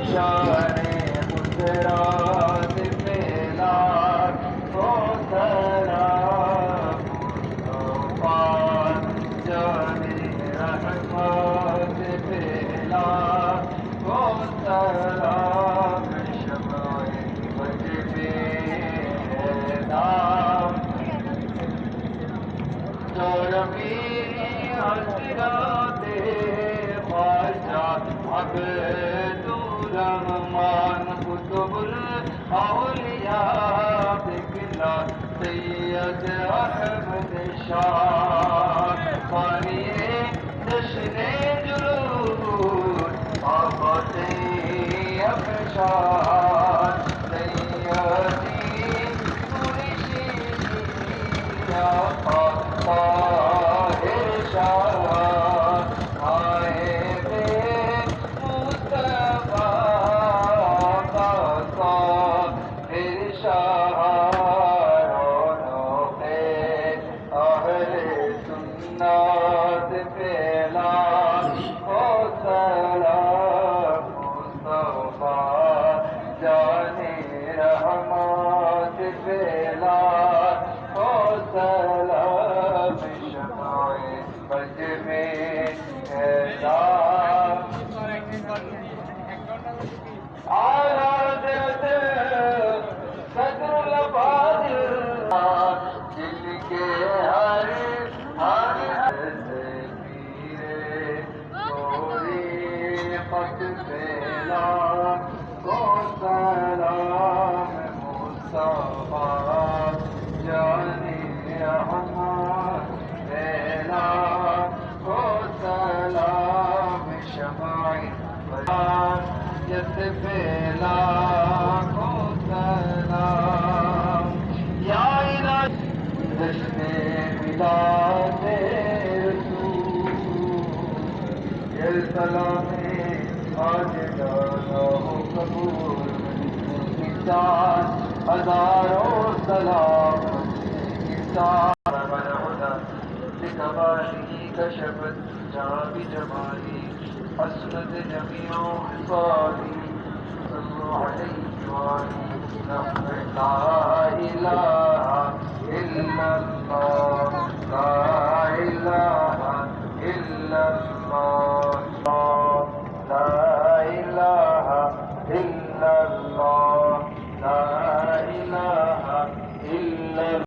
شان قدرات پھیلا تو سلام مصطفیٰ جان رحمت پھیلا تو سلام شمع وجب نام جو ربی حضرات خواجہ عبدالرحمن قطب الاولیاء بقلا سید احمد شاہ بانی جشن جلوس آفات افشار سیدی قریشی طاہر شاہ آئے بے مصطفیٰ طاہر شاہ رونق اہل سنت پھیلا ہو سلام مصطفیٰ جان رحمت پھیلا ہو سلام شمع بج میں اعلان آرادت صدر الفاضل جن کے ہر پیرے گوری خط پھیلا کو سلام مصطفیٰ جان رحمت پھیلا کو سلام شمع یت پھیلا کو سلام یا الہی جشن میلاد رسول یہ سلام آج ڈالا ہو قبول انسان ہزاروں سلام انسان بالہدى لکماله کشفت جاء بجماله حسنت جميع خصاله صلوا عليه وآله لا إله إلا الله